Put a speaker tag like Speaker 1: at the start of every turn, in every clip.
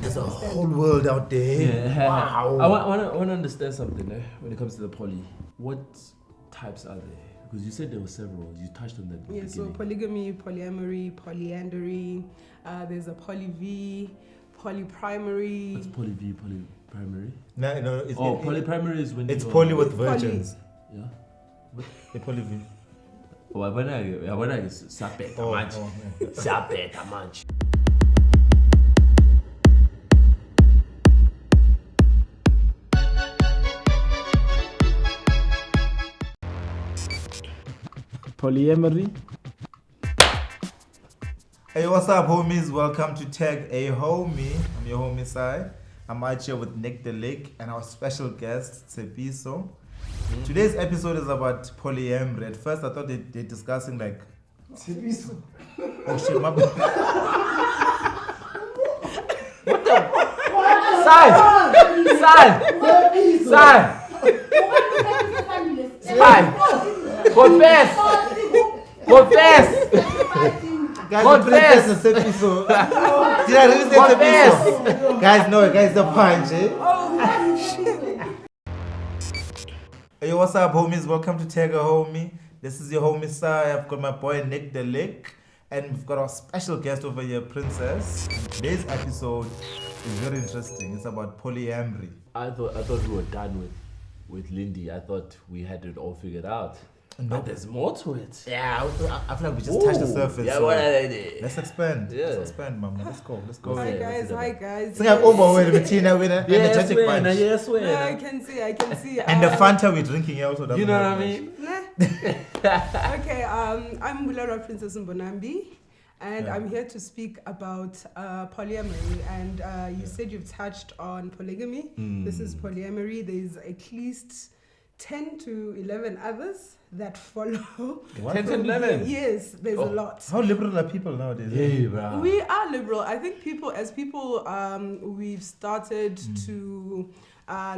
Speaker 1: There's a whole world out there.
Speaker 2: Yeah.
Speaker 1: Wow.
Speaker 2: I want to understand something when it comes to the poly. What types are there? Because you said there were several. You touched on that.
Speaker 3: Yeah,
Speaker 2: beginning.
Speaker 3: so polygamy, polyamory, polyandry. There's a poly V, polyprimary.
Speaker 2: What's poly V, poly primary?
Speaker 1: No,
Speaker 2: poly primary is when
Speaker 1: it's
Speaker 2: you
Speaker 1: poly with
Speaker 3: Poly.
Speaker 1: virgins.
Speaker 2: Yeah.
Speaker 1: The poly V.
Speaker 2: Wabona is sapeta manje. Sapeta manje.
Speaker 4: Polyamory.
Speaker 1: Hey, what's up, homies? Welcome to Tag a Homie. I'm your homie Sai. I'm out here with Nick the Lake and our special guest, Tsepiso. Today's episode is about polyamory. At first, I thought they're discussing like... Tsepiso? Oh shit, my bad.
Speaker 4: Confess!
Speaker 1: Guys, confess! Tsepiso. Did I really say Tsepiso? Guys, no, guys, the punch, eh? Hey, what's up, homies? Welcome to Tag a Homie. This is your homie Sai. I've got my boy Nick the Lake, and we've got our special guest over here, Princess. Today's episode is very interesting. It's about polyamory.
Speaker 2: I thought we were done with Lindy. I thought we had it all figured out.
Speaker 1: No.
Speaker 2: But there's more to it.
Speaker 1: Yeah, I feel like we just touched the surface.
Speaker 2: Yeah,
Speaker 1: so
Speaker 2: what are they doing?
Speaker 1: let's expand.
Speaker 2: Yeah.
Speaker 1: Let's expand, mama. Let's go.
Speaker 3: Hi
Speaker 2: Yeah,
Speaker 3: guys.
Speaker 1: Sing up over with Bettina with an energetic bunch.
Speaker 2: Yes,
Speaker 3: No, I can see.
Speaker 1: And the Fanta we're drinking here also doesn't
Speaker 2: You know what
Speaker 1: help
Speaker 2: I
Speaker 1: much.
Speaker 2: mean?
Speaker 3: Okay, I'm Bulara Princess Mbonambi, and I'm here to speak about polyamory. And you said you've touched on polygamy. This is polyamory. There's at least 10 to 11 others that follow.
Speaker 1: What?
Speaker 2: 10 to 11?
Speaker 3: Yes, there's a lot.
Speaker 1: How liberal are people nowadays?
Speaker 2: Yeah, bro.
Speaker 3: We are liberal. I think we've started to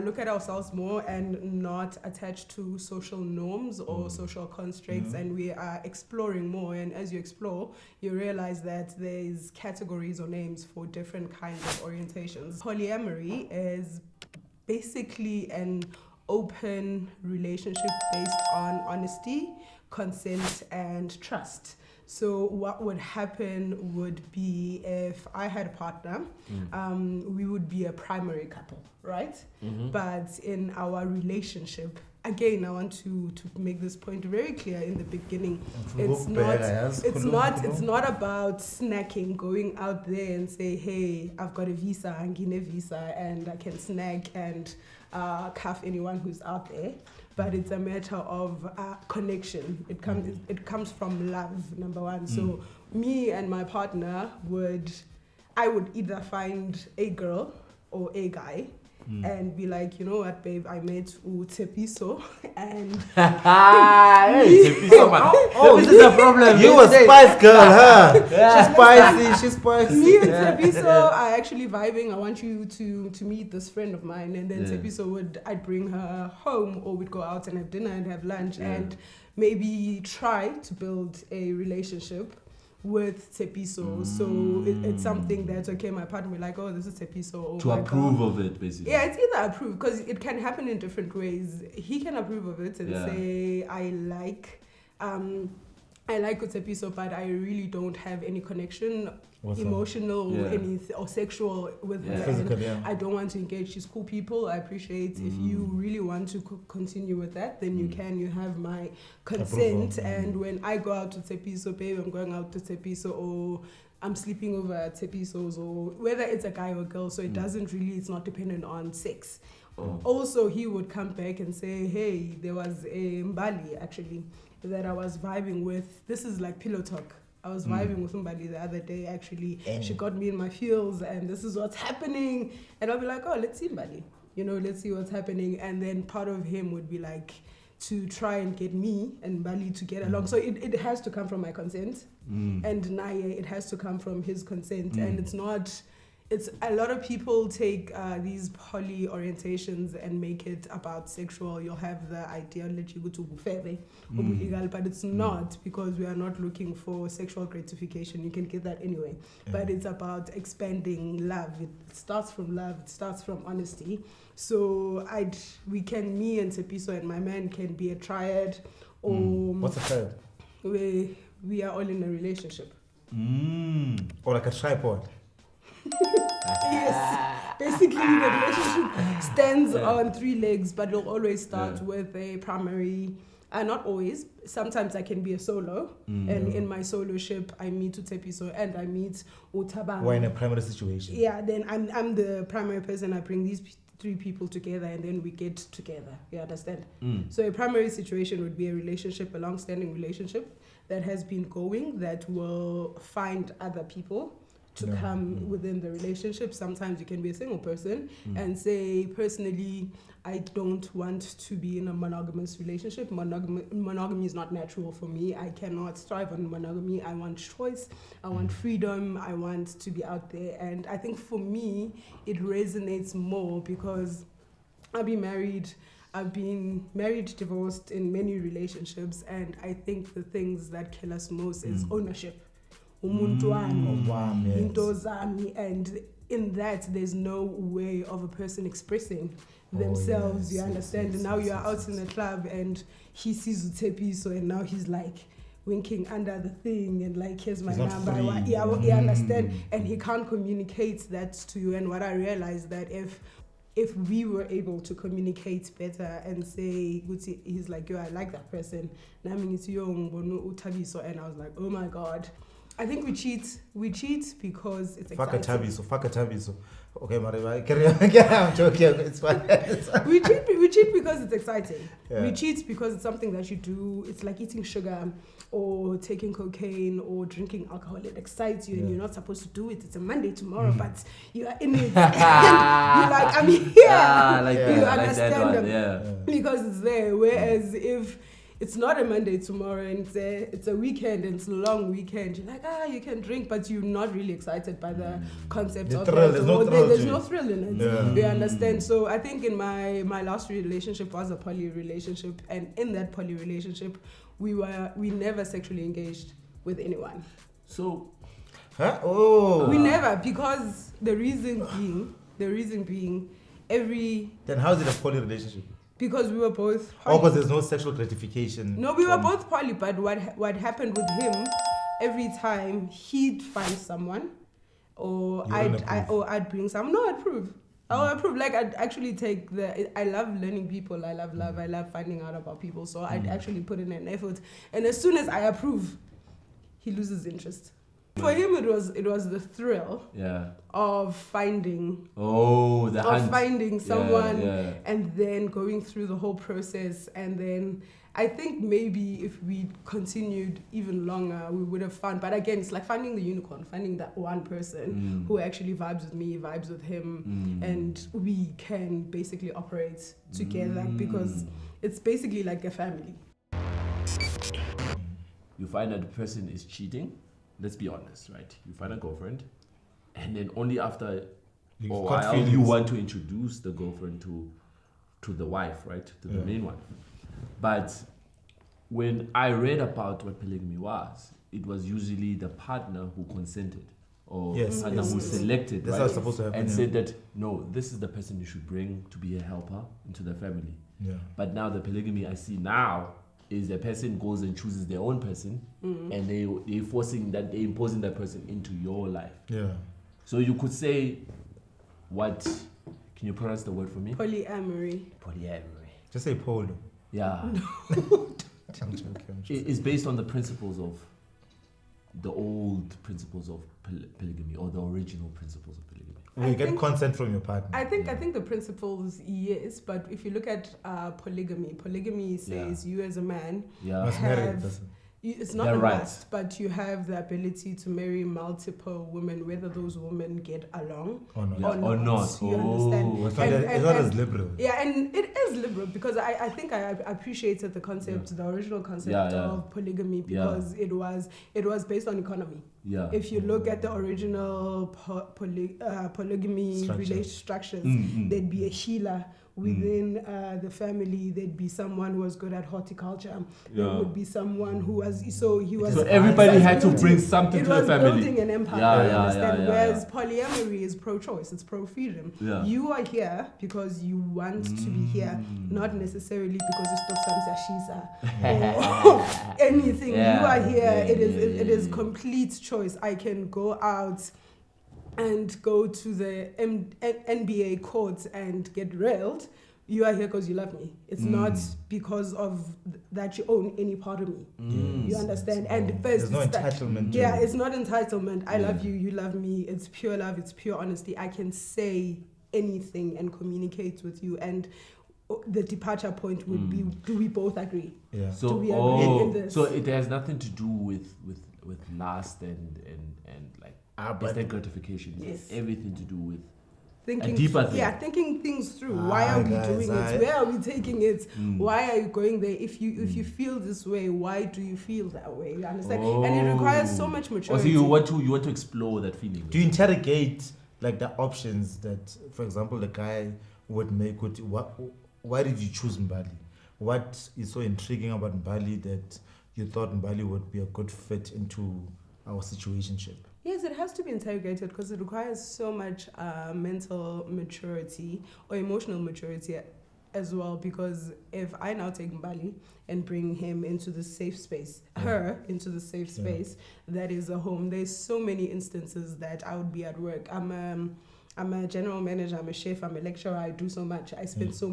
Speaker 3: look at ourselves more and not attached to social norms or social constraints, and we are exploring more. And as you explore, you realize that there's categories or names for different kinds of orientations. Polyamory is basically an open relationship based on honesty, consent, and trust. So what would happen would be if I had a partner, we would be a primary couple, right? But in our relationship, again, I want to make this point very clear in the beginning. It's not about snacking, going out there and say, hey, I've got a visa, I'm getting a visa, and I can snack and cuff anyone who's out there. But it's a matter of connection. It comes from love, number one. So me and my partner I would either find a girl or a guy and be like, you know what, babe, I met Tsepiso and
Speaker 2: Tsepiso, man.
Speaker 4: This is a problem.
Speaker 1: You a spice girl, huh? She's spicy.
Speaker 3: me and Tsepiso are actually vibing. I want you to meet this friend of mine, and then Tsepiso I'd bring her home, or we'd go out and have dinner and have lunch and maybe try to build a relationship with Tsepiso. So it's something that's okay. My partner will be like, oh, this is Tsepiso.
Speaker 2: To approve of it, basically.
Speaker 3: Yeah, it's either approve, because it can happen in different ways. He can approve of it and say, I like Tsepiso, but I really don't have any connection, emotional or sexual with her.
Speaker 1: Physical,
Speaker 3: I don't want to engage. She's cool people. I appreciate if you really want to continue with that, then you can. You have my consent. And when I go out to Tsepiso, babe, I'm going out to Tsepiso, or I'm sleeping over at Tsepiso's, or whether it's a guy or girl, so it's not dependent on sex. Also, he would come back and say, hey, there was a Mbali actually that I was vibing with. This is like pillow talk. I was vibing with somebody the other day actually. She got me in my feels and this is what's happening. And I'll be like, oh, let's see Mbali. Let's see what's happening. And then part of him would be like, to try and get me and Mbali to get along. So it has to come from my consent. And Naye, it has to come from his consent. And it's not it's a lot of people take these poly orientations and make it about sexual. You'll have the ideology go to bufebe or illegal, but it's not, because we are not looking for sexual gratification. You can get that anyway. But it's about expanding love. It starts from love. It starts from honesty. So me and Tepiso and my man can be a triad, or
Speaker 1: What's a third?
Speaker 3: we are all in a relationship.
Speaker 1: Or like a tripod.
Speaker 3: Yes, basically the relationship stands on 3 legs, but it'll always start with a primary. Not always. Sometimes I can be a solo, and in my soloship, I meet Utepiso and I meet Utabang.
Speaker 1: Or in a primary situation.
Speaker 3: Yeah, then I'm the primary person. I bring these 3 people together, and then we get together. You understand? So a primary situation would be a relationship, a long-standing relationship that has been going, that will find other people to come within the relationship. Sometimes you can be a single person and say, personally, I don't want to be in a monogamous relationship. Monogamy is not natural for me. I cannot strive on monogamy. I want choice. I want freedom. I want to be out there. And I think for me, it resonates more because I've been married, divorced, in many relationships. And I think the things that kill us most is ownership. Umuntu wami, into zami, and in that there's no way of a person expressing themselves. You understand? And now you are out in the club and he sees Utepiso and now he's like winking under the thing and like, here's my number. You understand? And he can't communicate that to you. And what I realized that if we were able to communicate better and say, he's like, yo, I like that person. And I was like, oh my God. I think we cheat because it's exciting.
Speaker 1: Fuck a tabiso. Okay, Mariva, carry on. I'm joking. It's fine.
Speaker 3: we cheat because it's exciting.
Speaker 1: Yeah.
Speaker 3: We cheat because it's something that you do. It's like eating sugar or taking cocaine or drinking alcohol. It excites you and you're not supposed to do it. It's a Monday tomorrow, but you are in it. You're like, I'm here. You understand them because it's there. Whereas if it's not a Monday tomorrow and it's a weekend and it's a long weekend, you're like, you can drink, but you're not really excited by the concept of
Speaker 1: thrill.
Speaker 3: it. There's no thrill in it. You understand? So I think in my last relationship was a poly relationship, and in that poly relationship, we never sexually engaged with anyone.
Speaker 2: So,
Speaker 3: we never, because the reason being,
Speaker 1: Then how is it a poly relationship?
Speaker 3: Because we were both poly.
Speaker 1: Because there's no sexual gratification.
Speaker 3: No, we were both poly, but what happened with him, every time he'd find someone, or I'd bring someone. No, I'd approve. I would approve. Like, I'd actually take I love learning people. I love love. I love finding out about people. So I'd actually put in an effort. And as soon as I approve, he loses interest. For him, it was the thrill of finding someone and then going through the whole process. And then I think maybe if we continued even longer, we would have found. But again, it's like finding the unicorn, finding that one person who actually vibes with me, vibes with him, and we can basically operate together because it's basically like a family.
Speaker 2: You find that the person is cheating. Let's be honest, right? You find a girlfriend, and then only after a while you want to introduce the girlfriend to the wife, right? To the main wife. But when I read about what polygamy was, it was usually the partner who consented or partner who selected,
Speaker 1: That's how it's supposed to happen,
Speaker 2: and said that, no, this is the person you should bring to be a helper into the family.
Speaker 1: Yeah.
Speaker 2: But now the polygamy I see now is a person goes and chooses their own person, and they're imposing that person into your life. Yeah. So you could say, what? Can you pronounce the word for me?
Speaker 3: Polyamory.
Speaker 1: Just say polo.
Speaker 2: Yeah.
Speaker 1: I'm joking.
Speaker 2: It's based on the principles of the old principles of polygamy, or the original principles of polygamy.
Speaker 1: You get consent from your partner.
Speaker 3: I think the principles, yes, but if you look at polygamy says you as a man have, it's not a must, but you have the ability to marry multiple women, whether those women get along or not. You understand?
Speaker 1: It's not as liberal.
Speaker 3: Yeah, and it is liberal because I think I appreciated the concept, the original concept of polygamy, because it was based on economy.
Speaker 2: Yeah.
Speaker 3: If you look at the original polygamy structures, there'd be a healer. Within the family, there'd be someone who was good at horticulture. There would be someone who was so
Speaker 2: everybody had to bring something to the family.
Speaker 3: It was building an empire. You understand? Whereas polyamory is pro-choice. It's pro-freedom.
Speaker 2: Yeah.
Speaker 3: You are here because you want to be here, not necessarily because you stop some sashiza or anything.
Speaker 2: Yeah.
Speaker 3: You are here. It is complete choice. I can go out and go to the NBA courts and get railed. You are here because you love me. It's not because of that you own any part of me. You understand? And first,
Speaker 1: there's no entitlement.
Speaker 3: It's not entitlement. I love you. You love me. It's pure love. It's pure honesty. I can say anything and communicate with you. And the departure point would be: do we both agree?
Speaker 1: Yeah.
Speaker 2: So,
Speaker 3: do we agree in this?
Speaker 2: So it has nothing to do with lust and like instant gratification.
Speaker 3: Yes.
Speaker 2: Everything to do with
Speaker 3: thinking,
Speaker 2: a deeper thing.
Speaker 3: Yeah, thinking things through. Why are we doing it? Where are we taking it? Why are you going there? If you feel this way, why do you feel that way? You understand? And it requires so much maturity.
Speaker 2: So you want to explore that feeling.
Speaker 1: Do you interrogate like the options that, for example, the guy would make? Why did you choose Mbali? What is so intriguing about Mbali that you thought Mbali would be a good fit into our situationship?
Speaker 3: Yes, it has to be interrogated because it requires so much mental maturity or emotional maturity as well. Because if I now take Mbali and bring him into the safe space, her into the safe space that is a home, there's so many instances that I would be at work. I'm a general manager, I'm a chef, I'm a lecturer, I do so much. I spend so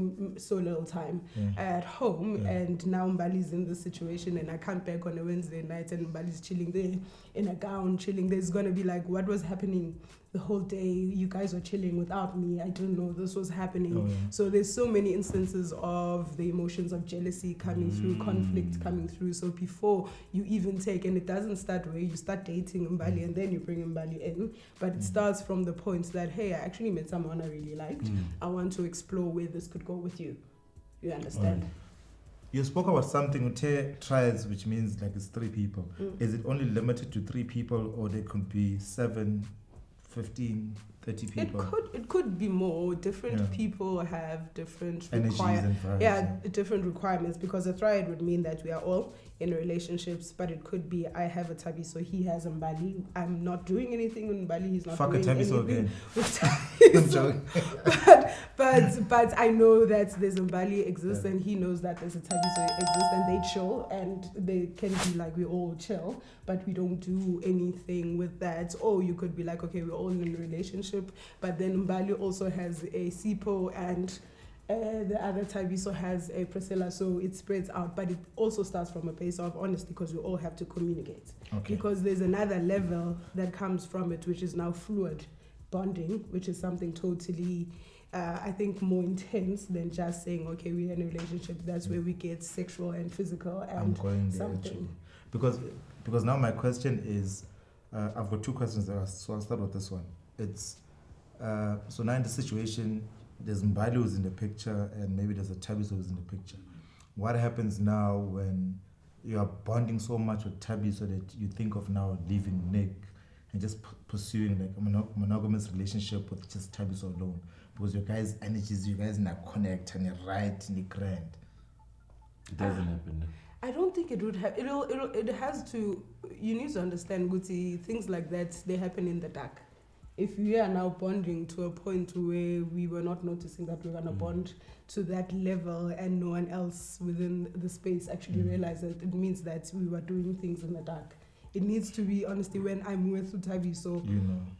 Speaker 3: little time at home, and now Mbali's in this situation and I come back on a Wednesday night and Mbali's chilling there in a gown, chilling. There's going to be like, what was happening the whole day? You guys were chilling without me. I didn't know this was happening. So there's so many instances of the emotions of jealousy coming through, conflict coming through. So before you even take, and it doesn't start where you start dating Mbali and then you bring Mbali in, but it starts from the point that, hey, I actually met someone I really liked. I want to explore where this could go with you. You understand?
Speaker 1: You spoke about something, trials, which means like it's 3 people. Is it only limited to 3 people, or there could be 7, 15, 30 people?
Speaker 3: It could be more. Different people have different different requirements, because a triad would mean that we are all in relationships, but it could be I have a Tabi, so he has Mbali. I'm not doing anything with Mbali, he's not doing anything with Tabi. But I know that there's Mbali exists and he knows that there's a Tabi, so it exists, and they chill and they can be like we all chill, but we don't do anything with that. Or you could be like, okay, we're all in a relationship, but then Mbali also has a Sipo and the other Tabiso has a Priscilla, so it spreads out, but it also starts from a place of honesty, because we all have to communicate. Because there's another level that comes from it, which is now fluid bonding, which is something totally, I think, more intense than just saying, okay, we're in a relationship. That's where we get sexual and physical and
Speaker 1: I'm going there
Speaker 3: something.
Speaker 1: Because now my question is, I've got 2 questions there, so I'll start with this one. It's so now in the situation, there's Mbali who's in the picture and maybe there's a Tabi who's in the picture. What happens now when you are bonding so much with Tabi so that you think of now leaving Nick and just pursuing like a monogamous relationship with just Tabi alone? Because your guys' energies, you guys not connect and you're right and you're grand.
Speaker 2: It doesn't happen.
Speaker 3: I don't think it would have. It has to. You need to understand, Guti, things like that, they happen in the dark. If we are now bonding to a point where we were not noticing that we're going to bond to that level and no one else within the space actually realized that, it means that we were doing things in the dark. It needs to be, honestly, when I'm with Utabi, so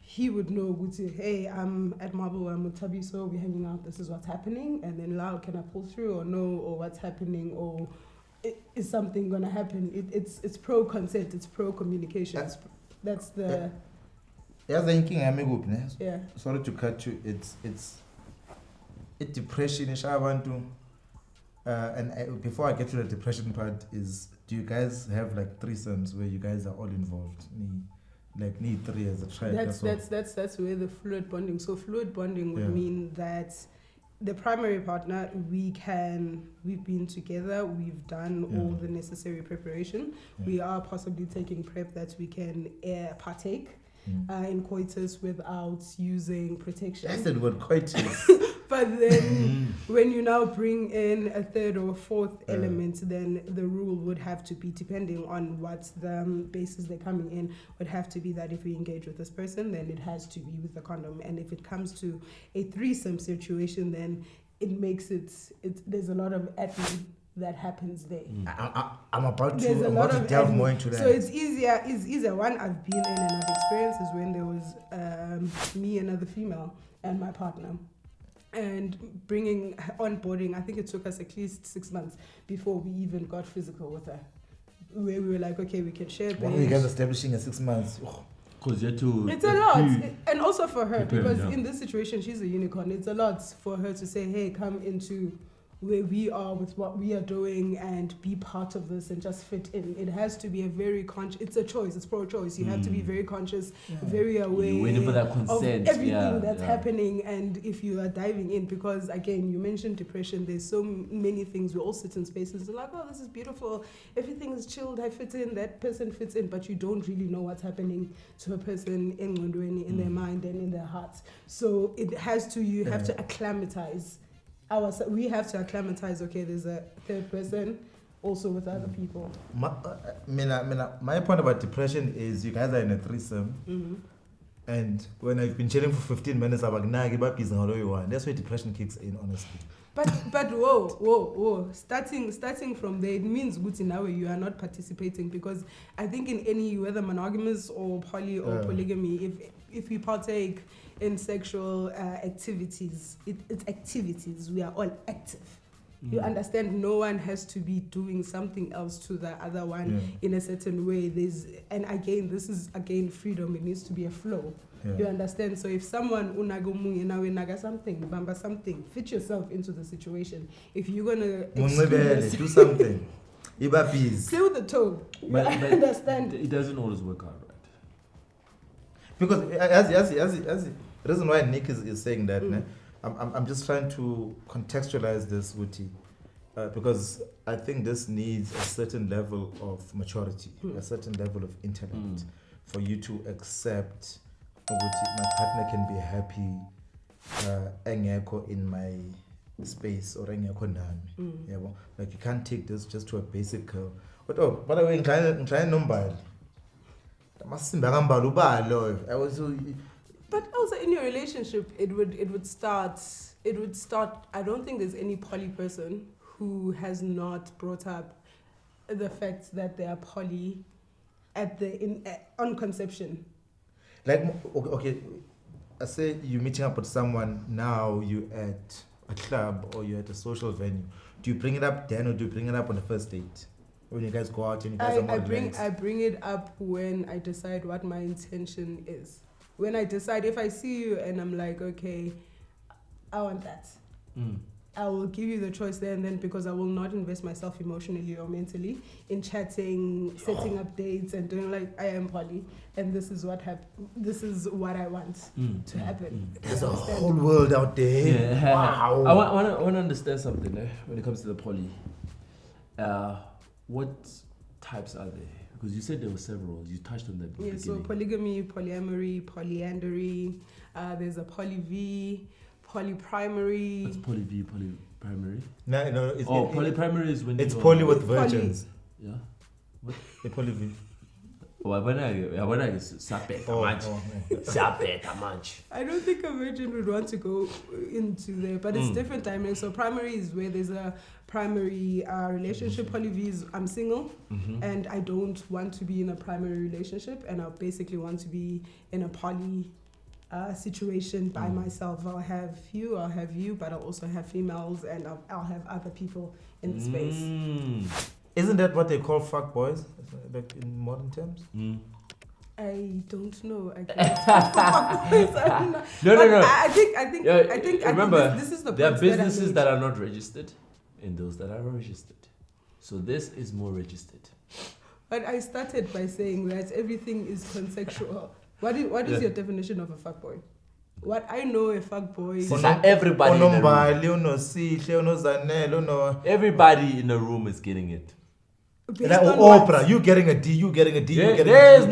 Speaker 3: he would know, Guti, hey, I'm at Marble, I'm with Tabi, so we're hanging out, this is what's happening, and then now can I pull through or no, or what's happening, or is something going to happen? It's pro-consent, it's pro-communication. That's the...
Speaker 1: Yeah. Sorry to cut you. It's depression. And before I get to the depression part, do you guys have like threesomes where you guys are all involved? Need 3 as a tribe.
Speaker 3: That's where the fluid bonding. So fluid bonding would mean that the primary partner, we've been together, we've done all the necessary preparation. We are possibly taking prep that we can partake in coitus without using protection.
Speaker 1: That's the word coitus.
Speaker 3: But then when you now bring in a third or fourth element, then the rule would have to be, depending on what the basis they're coming in, would have to be that if we engage with this person, then it has to be with the condom. And if it comes to a threesome situation, then it makes there's a lot of admin that happens there.
Speaker 1: I'm about to delve more into that.
Speaker 3: So it's easier. One I've been in and I've experienced is when there was me, another female, and my partner. And bringing onboarding, I think it took us at least 6 months before we even got physical with her. Where we were like, okay, we can share.
Speaker 1: What are you guys establishing in 6 months?
Speaker 2: Because you have to.
Speaker 3: It's a lot, and also for her, because in this situation she's a unicorn. It's a lot for her to say, "Hey, come into where we are with what we are doing and be part of this and just fit in." It has to be a very conscious. It's a choice. It's pro-choice. You have to be very conscious, very aware.
Speaker 2: You're waiting for that consent.
Speaker 3: Of everything that's happening, and if you are diving in, because again, you mentioned depression. There's so many things. We all sit in spaces like, "Oh, this is beautiful. Everything is chilled. I fit in. That person fits in," but you don't really know what's happening to a person in their mind and in their heart. So it has to. You have to acclimatize. We have to acclimatize. Okay, there's a third person also with other people.
Speaker 1: My point about depression is you guys are in a threesome, and when I've been chilling for 15 minutes, I'm like, nah, give up, that's where depression kicks in, honestly.
Speaker 3: But whoa. Starting from there, it means good in now you are not participating, because I think in any, whether monogamous or poly or polygamy, if we partake in sexual activities, it's activities. We are all active. You understand? No one has to be doing something else to the other one in a certain way. This is freedom. It needs to be a flow. You understand? So if someone something, fit yourself into the situation. If you're gonna
Speaker 1: do something, play
Speaker 3: with the toe.
Speaker 2: But
Speaker 3: Understand?
Speaker 2: It doesn't always work out, right?
Speaker 1: Because as the reason why Nick is saying that, I'm just trying to contextualize this, Wuti, because I think this needs a certain level of maturity, a certain level of intellect for you to accept my partner can be happy engekho in my space or engekho nami. Like you can't take this just to a basic girl. But by the way, ngicela nombali. Masimba kambala ubalo.
Speaker 3: But also in your relationship, it would start. I don't think there's any poly person who has not brought up the fact that they are poly on conception.
Speaker 1: Like, okay, I say you're meeting up with someone, now you're at a club or you're at a social venue. Do you bring it up then, or do you bring it up on the first date? When you guys go out and you guys
Speaker 3: I bring it up when I decide what my intention is. When I decide, if I see you and I'm like, okay, I want that. I will give you the choice there and then, because I will not invest myself emotionally or mentally in chatting, setting up dates and doing like, I am poly and this is what this is what I want to happen.
Speaker 1: There's a whole world out there.
Speaker 2: Yeah.
Speaker 1: Wow.
Speaker 2: I want to understand something when it comes to the poly. What types are there? Because you said there were several. You touched on that.
Speaker 3: Yeah, so polygamy, polyamory, polyandry. There's a poly V, polyprimary.
Speaker 2: What's poly V, polyprimary?
Speaker 1: No.
Speaker 2: Polyprimary is when
Speaker 1: it's poly with virgins.
Speaker 2: Yeah.
Speaker 1: What? A poly V.
Speaker 2: I don't
Speaker 3: think a virgin would want to go into there, but it's different dynamics. So primary is where there's a primary relationship. Poly V is I'm single and I don't want to be in a primary relationship, and I basically want to be in a poly situation by myself. I'll have you, but I'll also have females, and I'll have other people in the space.
Speaker 1: Isn't that what they call fuck boys, like in modern terms?
Speaker 3: I don't know. I can't.
Speaker 2: No.
Speaker 3: I think.
Speaker 2: Remember,
Speaker 3: this is the
Speaker 2: there are businesses that are not registered, and those that are registered. So this is more registered.
Speaker 3: But I started by saying that everything is consensual. What is your definition of a fuckboy? What I know a fuckboy.
Speaker 2: Everybody in the room.
Speaker 1: Unombali, unoSihle, unoZanele,
Speaker 2: Everybody in the room is getting it.
Speaker 1: like Oprah, you getting a D, you getting a D, you getting a D.
Speaker 2: There's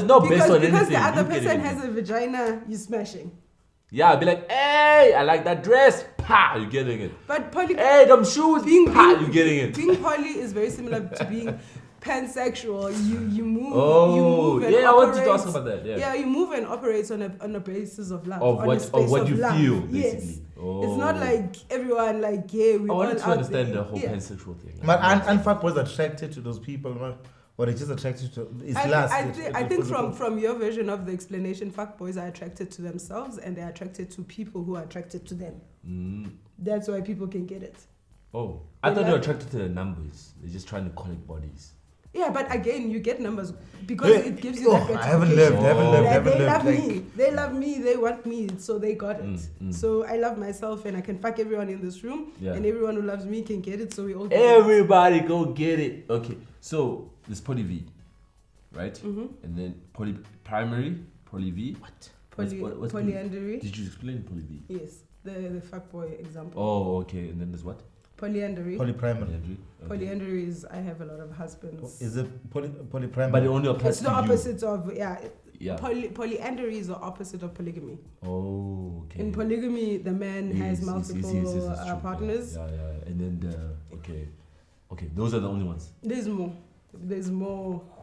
Speaker 2: no based on
Speaker 3: because
Speaker 2: anything.
Speaker 3: the other
Speaker 2: You getting
Speaker 3: person
Speaker 2: it.
Speaker 3: has a vagina, you smashing.
Speaker 2: Yeah, I'll be like, hey, I like that dress. Pa, you getting it.
Speaker 3: But
Speaker 2: Hey, them shoes. Pa, you getting it.
Speaker 3: Being poly is very similar to being pansexual. You move.
Speaker 2: Oh,
Speaker 3: you move and
Speaker 2: yeah, I wanted
Speaker 3: operate.
Speaker 2: to ask about that. Yeah.
Speaker 3: You move and operate on a basis of love.
Speaker 2: Of
Speaker 3: on a
Speaker 2: what
Speaker 3: space
Speaker 2: you
Speaker 3: love.
Speaker 2: feel,
Speaker 3: Yes.
Speaker 2: basically.
Speaker 3: It's not like everyone like we
Speaker 2: I
Speaker 3: all
Speaker 2: wanted to
Speaker 3: out
Speaker 2: understand
Speaker 3: there.
Speaker 2: the whole pansexual thing.
Speaker 1: But and fuckboys attracted to those people, man. Or they just attracted to it's last.
Speaker 3: I think from your version of the explanation, fuckboys are attracted to themselves and they're attracted to people who are attracted to them. That's why people can get it.
Speaker 2: Oh, I thought they were attracted to the numbers. They're just trying to collect bodies.
Speaker 3: Yeah, but again, you get numbers because it gives you that
Speaker 1: I haven't lived.
Speaker 3: They love me, they want me, so they got it. So I love myself and I can fuck everyone in this room and everyone who loves me can get it, so we all get
Speaker 2: Everybody go get it. Okay, so there's poly V, right? And then primary, poly V.
Speaker 3: What?
Speaker 2: What's
Speaker 3: Polyandry?
Speaker 2: Did you explain poly V?
Speaker 3: Yes, the fuckboy example.
Speaker 2: Oh, okay. And then there's what?
Speaker 3: Polyandry.
Speaker 1: Polyprimary.
Speaker 2: Okay.
Speaker 3: Polyandry is I have a lot of husbands.
Speaker 1: Is it polyprimary?
Speaker 2: But it only applies
Speaker 3: It's
Speaker 2: to
Speaker 3: the
Speaker 2: you.
Speaker 3: opposite of
Speaker 2: Yeah.
Speaker 3: Polyandry is the opposite of polygamy.
Speaker 2: Oh, okay.
Speaker 3: In polygamy, the man has multiple
Speaker 2: it's true.
Speaker 3: partners.
Speaker 2: Yeah. And then okay, those are the only ones.
Speaker 3: There's more.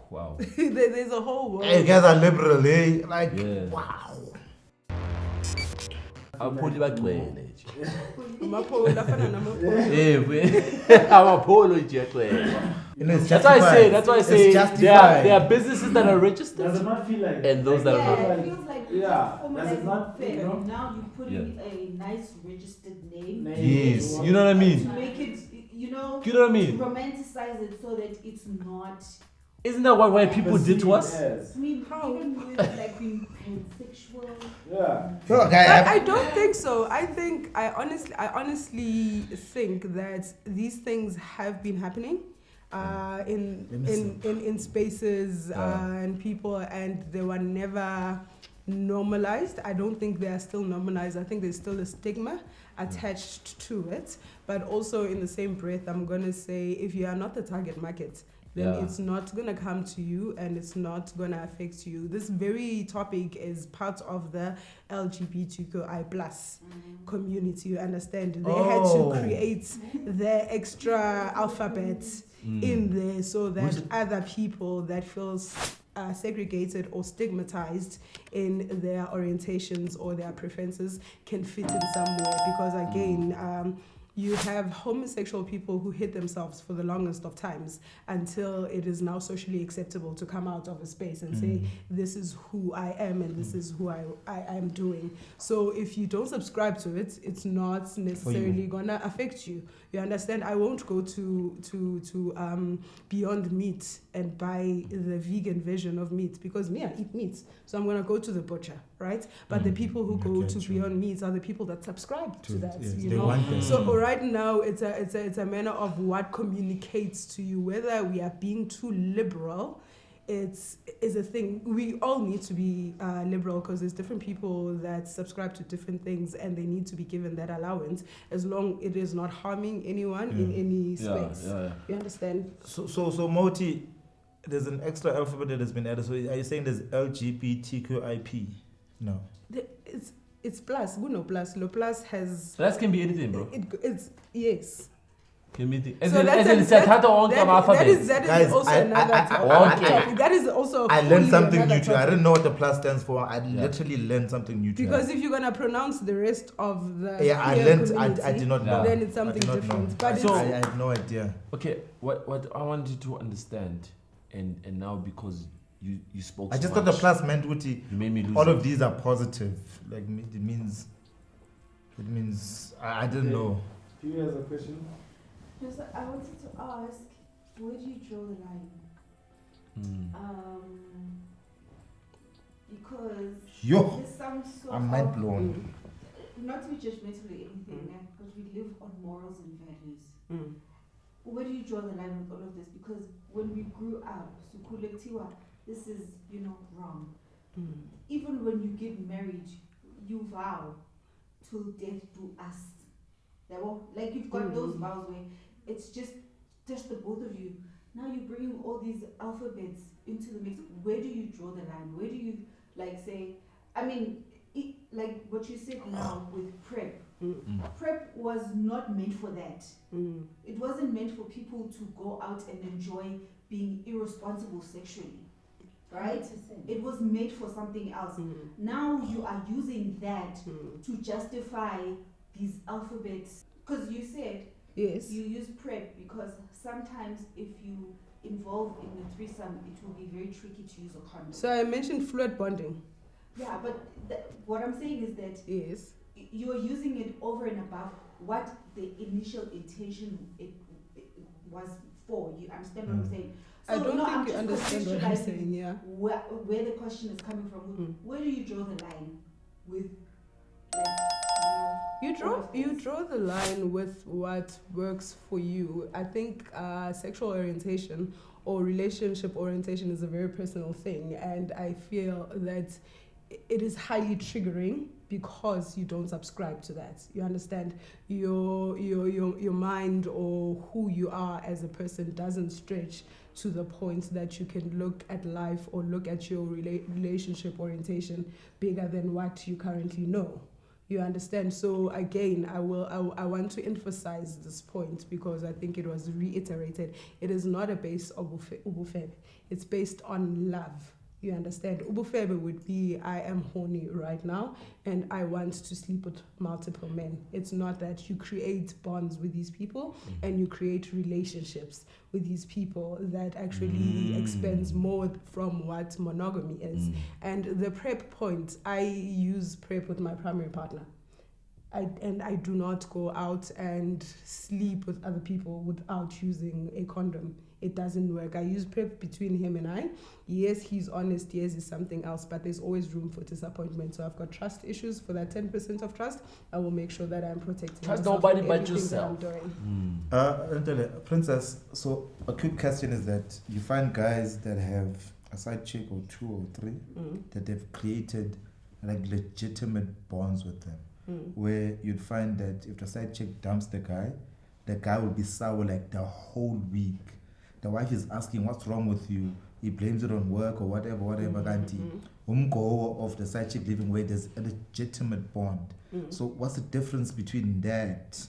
Speaker 2: Wow.
Speaker 3: There's a whole world.
Speaker 1: Hey, you guys are liberal, eh? Like,
Speaker 2: Yeah.
Speaker 1: wow.
Speaker 2: Poly bagcwele nje.
Speaker 3: Amaphola afana namaphola.
Speaker 2: Amapolo nje agcwele.
Speaker 1: You know, it's
Speaker 2: That's
Speaker 1: justified.
Speaker 2: why I
Speaker 1: It's
Speaker 2: say
Speaker 1: justified.
Speaker 2: there are businesses that are registered
Speaker 5: Does it not feel like
Speaker 2: and those that are not.
Speaker 6: Yeah, it feels like
Speaker 5: does it not
Speaker 6: fair.
Speaker 5: you know?
Speaker 6: Now you put in a nice registered name
Speaker 2: Yes, you know what I
Speaker 6: to
Speaker 2: mean?
Speaker 6: make it,
Speaker 2: You know what I
Speaker 6: to
Speaker 2: mean?
Speaker 6: romanticize it so that it's not.
Speaker 2: Isn't that what white people did to us?
Speaker 5: Yes.
Speaker 6: I mean,
Speaker 3: How?
Speaker 6: even with like being pansexual.
Speaker 5: Yeah.
Speaker 1: Sure,
Speaker 3: But I don't think so. I honestly think that these things have been happening in spaces and people, and they were never normalized. I don't think they are still normalized. I think there's still a stigma attached to it. But also in the same breath, I'm gonna say if you are not the target market, then it's not going to come to you and it's not going to affect you. This very topic is part of the LGBTQI plus community, you understand? They had to create the extra alphabet in there so that other people that feel segregated or stigmatized in their orientations or their preferences can fit in somewhere. Because again, you have homosexual people who hid themselves for the longest of times until it is now socially acceptable to come out of a space and say, this is who I am and this is who I am doing. So if you don't subscribe to it, it's not necessarily going to affect you. You understand? I won't go to Beyond Meat and buy the vegan version of meat because I eat meat. So I'm going to go to the butcher, right? But the people who go to Beyond Meat are the people that subscribe to that,
Speaker 1: yes,
Speaker 3: you
Speaker 1: they
Speaker 3: know?
Speaker 1: want that.
Speaker 3: So right now, it's a manner of what communicates to you. Whether we are being too liberal, is a thing. We all need to be liberal because there's different people that subscribe to different things and they need to be given that allowance as long it is not harming anyone in any space. You understand?
Speaker 1: So Moti, there's an extra alphabet that has been added. So are you saying there's LGBTQIP? No.
Speaker 3: It's plus. No plus. Lo plus has.
Speaker 2: So that can be anything, bro.
Speaker 3: It's yes.
Speaker 2: Can be anything.
Speaker 3: So that is also another topic. That is also.
Speaker 1: I learned something new too. I didn't know what the plus stands for. I literally learned something new too.
Speaker 3: Because if you're gonna pronounce the rest of the
Speaker 1: I learned. I did not know.
Speaker 3: Then it's something different. But
Speaker 1: I had no idea.
Speaker 2: Okay, what I wanted to understand, and now because you spoke.
Speaker 1: I just
Speaker 2: so
Speaker 1: thought the
Speaker 2: much,
Speaker 1: plus meant Uti.
Speaker 2: you made me lose.
Speaker 1: All of these are positive. Like it means. I didn't know.
Speaker 5: Do you have a question?
Speaker 6: Just, I wanted to ask, where do you draw the line? Because there's some sort
Speaker 1: I'm mind blown.
Speaker 6: not to be judgmental or anything, because we live on morals and values. Where do you draw the line with all of this? Because when we grew up, this is, wrong. Even when you get married, you vow till death do us. Like you've got those vows where it's just the both of you. Now you're bringing all these alphabets into the mix. Where do you draw the line? Where do you say? I mean, like what you said now with prep. Prep was not meant for that. It wasn't meant for people to go out and enjoy being irresponsible sexually. Right? 100%. It was made for something else. Now you are using that to justify these alphabets. Because you said you use prep because sometimes if you involve in the threesome, it will be very tricky to use a condom.
Speaker 3: So I mentioned fluid bonding.
Speaker 6: Yeah, but what I'm saying is that you're using it over and above what the initial intention it was for. You understand what I'm saying? So
Speaker 3: I don't think you understand what I'm saying, yeah.
Speaker 6: Where the question is coming from. Where do you draw the line with,
Speaker 3: you draw the line with what works for you. I think sexual orientation or relationship orientation is a very personal thing, and I feel that it is highly triggering because you don't subscribe to that. You understand? Your mind or who you are as a person doesn't stretch to the point that you can look at life or look at your relationship orientation bigger than what you currently know. You understand? So again, I want to emphasize this point because I think it was reiterated. It is not a base of ubufebe. It's based on love. You understand? Ubufebe would be, I am horny right now and I want to sleep with multiple men. It's not that you create bonds with these people and you create relationships with these people that actually expands more from what monogamy is. And the prep point, I use prep with my primary partner. I do not go out and sleep with other people without using a condom. It doesn't work. I use prep between him and I. Yes, he's honest. Yes, it's something else, but there's always room for disappointment. So I've got trust issues. For that 10% of trust, I will make sure that I'm protecting
Speaker 2: trust
Speaker 3: myself
Speaker 2: nobody
Speaker 3: in
Speaker 2: but
Speaker 3: everything
Speaker 2: yourself.
Speaker 3: that I'm doing.
Speaker 1: Princess, so a quick question is that you find guys that have a side chick or 2 or 3 that they've created like legitimate bonds with them, where you'd find that if the side chick dumps the guy will be sour like the whole week. The wife is asking what's wrong with you. He blames it on work or whatever. Go of the side chick living where there's a legitimate bond. So what's the difference between that?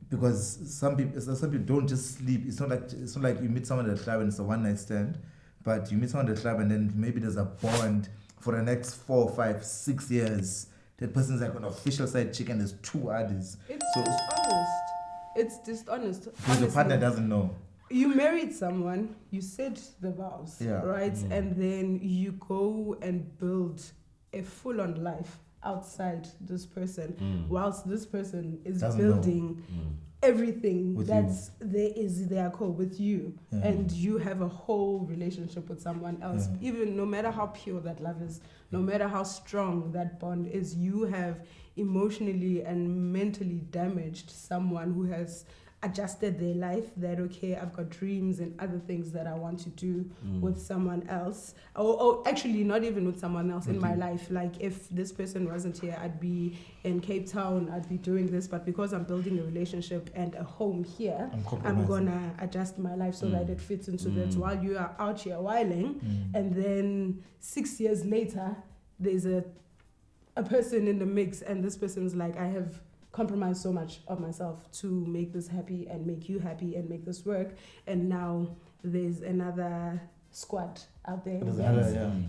Speaker 1: Because some people don't just sleep. It's not like you meet someone at the club and it's a one night stand, but you meet someone at the club and then maybe there's a bond for the next 4, 5, 6 years. That person's like an official side chick and there's 2 others.
Speaker 3: It's dishonest.
Speaker 1: Because the partner doesn't know.
Speaker 3: You married someone, you said the vows, right? And then you go and build a full-on life outside this person, whilst this person is building everything that's their core with you, and you have a whole relationship with someone else. Even no matter how pure that love is, no matter how strong that bond is, you have emotionally and mentally damaged someone who has adjusted their life, that okay, I've got dreams and other things that I want to do with someone else, or actually not even with someone else in my life. Like if this person wasn't here, I'd be in Cape Town, I'd be doing this, but because I'm building a relationship and a home here, I'm gonna adjust my life so that it fits into that, while you are out here whiling, and then 6 years later there's a person in the mix and this person's like, I have compromise so much of myself to make this happy and make you happy and make this work, and now there's another squad out there.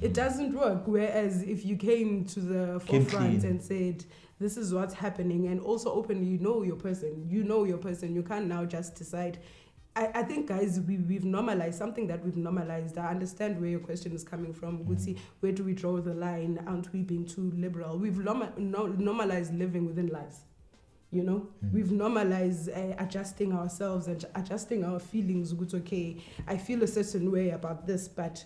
Speaker 3: It doesn't work. Whereas if you came to the forefront and said, this is what's happening, and also openly, you know your person, you can't now just decide. I think, guys, we've normalized something that we've normalized. I understand where your question is coming from. Where do we draw the line? Aren't we being too liberal? We've normalized living within lives. You know, we've normalized adjusting ourselves and adjusting our feelings. Okay, I feel a certain way about this, but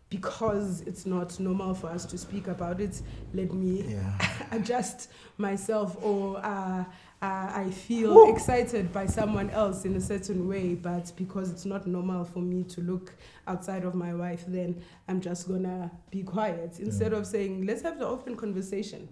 Speaker 3: because it's not normal for us to speak about it, let me adjust myself, or I feel excited by someone else in a certain way, but because it's not normal for me to look outside of my wife, then I'm just gonna be quiet, instead of saying, let's have the open conversation.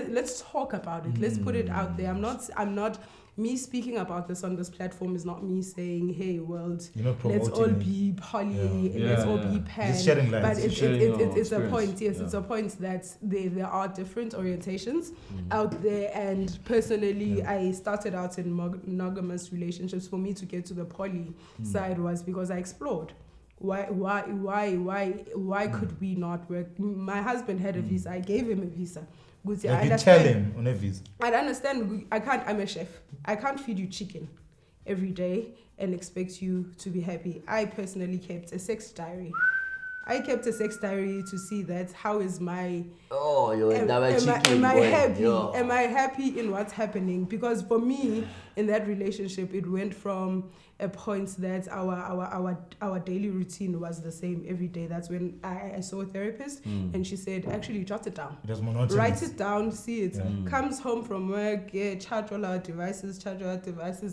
Speaker 3: let's talk about it. Let's put it out there. I'm not me speaking about this on this platform is not me saying, hey world, let's all be poly, let's all be pan.
Speaker 1: Just sharing light.
Speaker 3: But it's a point,
Speaker 2: yes,
Speaker 3: it's a point that there are different orientations out there, and personally I started out in monogamous relationships. For me to get to the poly side was because I explored. Why could we not work? My husband had a visa, I gave him a visa.
Speaker 1: You tell him on a visa.
Speaker 3: I understand. I'm a chef. I can't feed you chicken every day and expect you to be happy. I personally kept a sex diary. To see that how is my...
Speaker 7: Oh, you're
Speaker 3: am I happy?
Speaker 7: Yo.
Speaker 3: Am I happy in what's happening? Because for me, in that relationship, it went from a point that our daily routine was the same every day. That's when I saw a therapist, and she said, actually, jot it down.
Speaker 1: It was monotonous.
Speaker 3: Write it down, see it. Comes home from work, charge all our devices,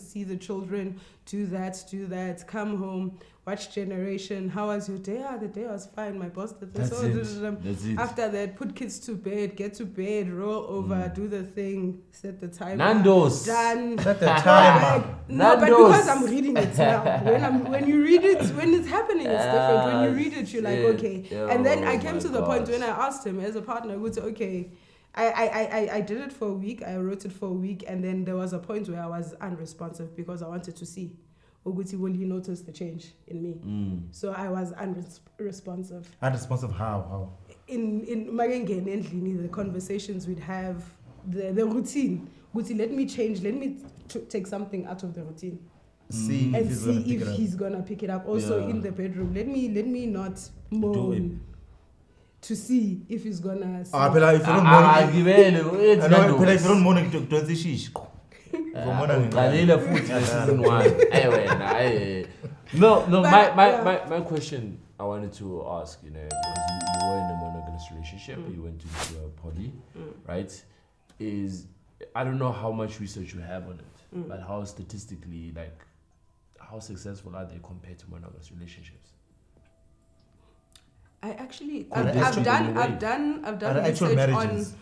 Speaker 3: see the children, do that, come home, watch Generation. How was your day? The day was fine. My boss did this.
Speaker 2: That's it.
Speaker 3: After that, put kids to bed, get to bed, roll over, do the thing, set the timer.
Speaker 2: Nando's.
Speaker 3: Done.
Speaker 1: Set the timer.
Speaker 3: No, but
Speaker 2: Nando's.
Speaker 3: because I'm reading it now. When you read it, when it's happening, it's different. When you read it, you're like, okay. And then I came to the point when I asked him as a partner, I would say, okay, I did it for a week, I wrote it for a week, and then there was a point where I was unresponsive because I wanted to see, Oguti, will he notice the change in me? So I was unresponsive.
Speaker 1: Unresponsive how?
Speaker 3: In Magengene endlini, the conversations we'd have, the routine. Guti, let me change, let me take something out of the routine.
Speaker 1: See
Speaker 3: if he's gonna pick it up. Also in the bedroom, let me not moan to see if he's gonna see.
Speaker 1: If you don't moan, don't say shish.
Speaker 2: No, my question I wanted to ask, because you were in a monogamous relationship, you went into a poly, right? I don't know how much research you have on it, but how statistically, how successful are they compared to monogamous relationships?
Speaker 3: I've done
Speaker 1: actual
Speaker 3: research
Speaker 1: marriages.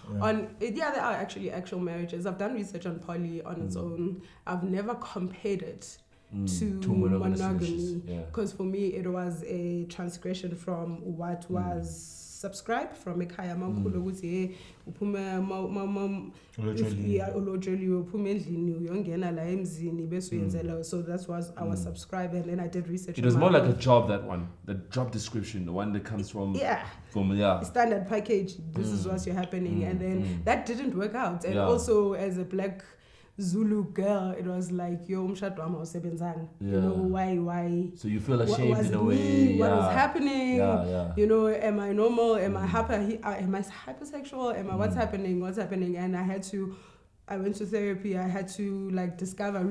Speaker 3: there are actually actual marriages. I've done research on poly on its own. I've never compared it to monogamy because for me it was a transgression from what was subscribed from Ekaya Mankulu ukuthi uphume ulojoli uphume endlini uyongena la emzini bese uyenzela. So that was our subscribe, and then I did research.
Speaker 2: It was more like a job, that one, the job description, the one that comes from
Speaker 3: standard package. This is what's happening, and then that didn't work out. And also as a black Zulu girl, it was like, yo, umshado wami awusebenzanga. You know, why?
Speaker 2: So you feel ashamed in a way.
Speaker 3: What was happening?
Speaker 2: Yeah.
Speaker 3: You know, am I normal? Am I am I hypersexual? Am I what's happening? And I went to therapy. I had to rediscover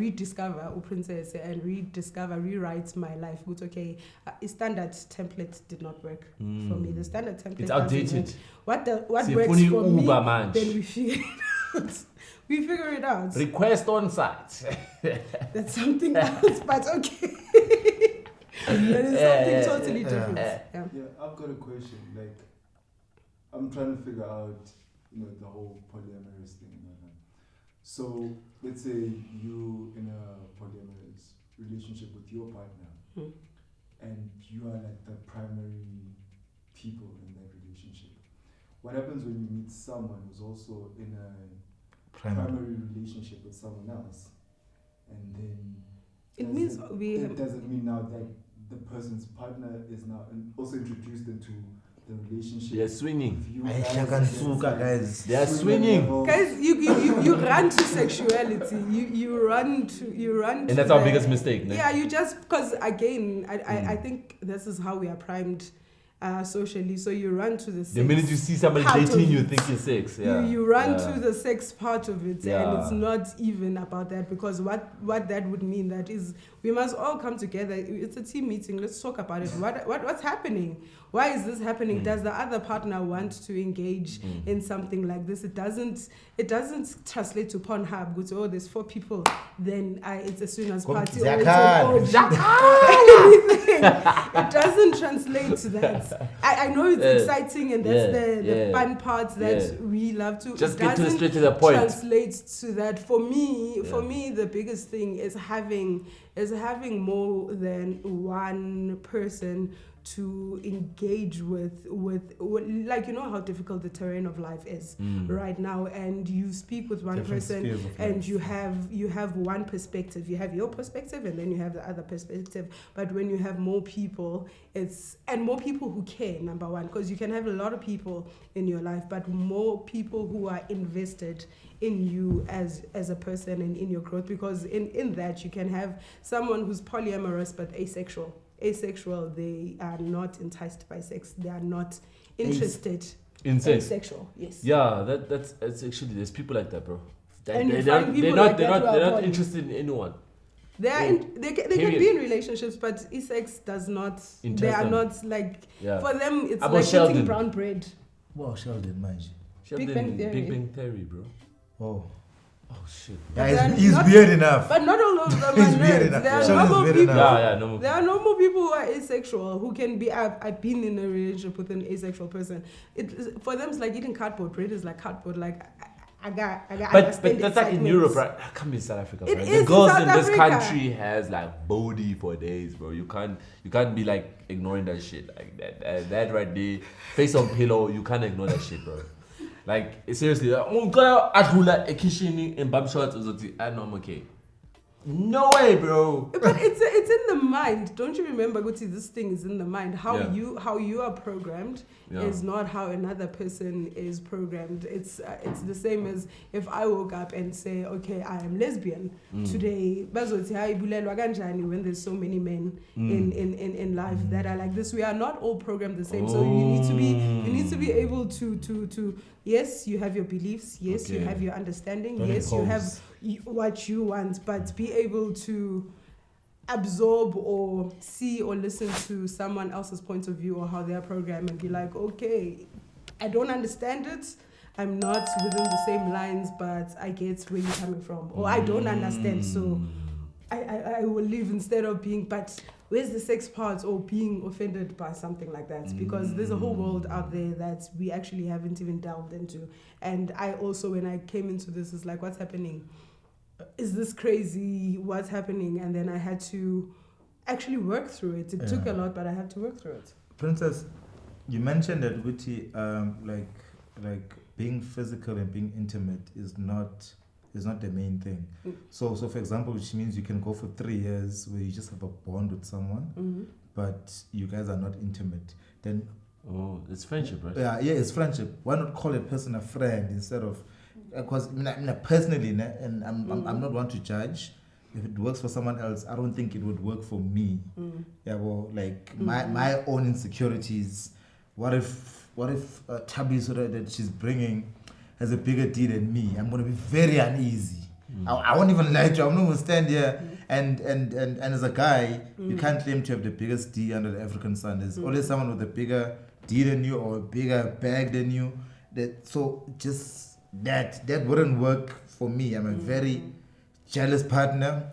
Speaker 3: princess and rewrite my life. But okay, standard template did not work for me. The standard template,
Speaker 2: it's outdated.
Speaker 3: What works for me? Then we figure it out. We figure it out.
Speaker 2: Request on site.
Speaker 3: That's something else, but okay. That is something totally different.
Speaker 5: Yeah, I've got a question. I'm trying to figure out, the whole polyamorous thing. So, let's say you in a polyamorous relationship with your partner, and you are like the primary people in that relationship. What happens when you meet someone who's also in a primary relationship with someone else, and then it doesn't mean now that the person's partner is now also introduced into the relationship?
Speaker 2: They're swinging.
Speaker 1: Guys.
Speaker 2: They are swinging.
Speaker 3: Guys, you run to sexuality. You run to.
Speaker 2: And that's our biggest mistake. No?
Speaker 3: Yeah, you just because again, I think this is how we are primed. Socially, so you run to the sex.
Speaker 2: The minute you see somebody dating, you think it's sex. Yeah.
Speaker 3: You run to the sex part of it, and it's not even about that, because what that would mean, that is, we must all come together. It's a team meeting. Let's talk about it. What's happening? Why is this happening? Does the other partner want to engage in something like this? It doesn't translate to Pornhub. Go to, there's 4 people, then it's as soon as party. Or it's anything. It doesn't translate to that. I know it's exciting and that's the fun part that we love to.
Speaker 2: Just get straight to the point.
Speaker 3: Translate to that. For me, the biggest thing is having more than one person to engage with, like, you know how difficult the terrain of life is right now, and you speak with one
Speaker 1: Different
Speaker 3: person and you have one perspective. You have your perspective and then you have the other perspective. But when you have more people, and more people who care, number one, because you can have a lot of people in your life, but more people who are invested in you as a person and in your growth, because in that you can have someone who's polyamorous but asexual. They are not enticed by sex. They are not interested
Speaker 2: in sex.
Speaker 3: Asexual, yes.
Speaker 2: Yeah, that's actually, there's people like that, bro. They're not interested in anyone.
Speaker 3: They can be in relationships, but sex does not. They are not like, for them it's like
Speaker 2: Sheldon.
Speaker 3: eating brown bread.
Speaker 1: Wow, Sheldon, mind you.
Speaker 3: Big Bang Theory.
Speaker 2: Big Bang Theory, bro.
Speaker 1: Oh.
Speaker 2: Oh shit.
Speaker 1: Yeah, he's weird enough.
Speaker 3: But not all of them are
Speaker 1: He's
Speaker 3: nerds.
Speaker 1: weird enough.
Speaker 3: There are
Speaker 1: Sheldon's
Speaker 3: normal
Speaker 1: weird
Speaker 3: people.
Speaker 1: enough.
Speaker 3: There are normal people who are asexual who can be. I've been in a relationship with an asexual person. For them, it's like eating cardboard. Bread is like cardboard. Like I got.
Speaker 2: But that's like in Europe, right? I can't be in South Africa.
Speaker 3: It
Speaker 2: right?
Speaker 3: is
Speaker 2: The girls
Speaker 3: in
Speaker 2: in
Speaker 3: South
Speaker 2: this
Speaker 3: Africa.
Speaker 2: country has like body for days, bro. You can't be like ignoring that shit like that. That right there, face on pillow. You can't ignore that shit, bro. Like, seriously, I'm a kitchen in bum shorts, I know I'm okay. No way, bro.
Speaker 3: But it's in the mind. Don't you remember, Guti? This thing is in the mind. How you are programmed is not how another person is programmed. It's the same as if I woke up and say, okay, I am lesbian today. When there's so many men in life that are like this, we are not all programmed the same. So you need to be able to yes, you have your beliefs. Yes, you have your understanding. Yes, you have what you want, but be able to absorb or see or listen to someone else's point of view or how they're programmed and be like, okay, I don't understand it. I'm not within the same lines, but I get where you're coming from. Or I don't understand, so I will leave instead of being, but where's the sex part, or being offended by something like that? Because there's a whole world out there that we actually haven't even delved into. And I also, when I came into this, is like, what's happening? Is this crazy? What's happening? And then I had to actually work through it. It took a lot, but I had to work through it.
Speaker 1: Princess, you mentioned that Witty, like being physical and being intimate is not the main thing. So for example, which means you can go for 3 years where you just have a bond with someone, but you guys are not intimate. Then
Speaker 2: it's friendship, right?
Speaker 1: Yeah, it's friendship. Why not call a person a friend instead of? Because personally, and I'm not one to judge. If it works for someone else, I don't think it would work for me. Yeah, well, like my own insecurities. What if Tabi that she's bringing has a bigger D than me? I'm gonna be very uneasy. I won't even lie to you. I'm not gonna stand here and as a guy, you can't claim to have the biggest D under the African sun. There's always someone with a bigger D than you or a bigger bag than you. That wouldn't work for me. I'm a very jealous partner.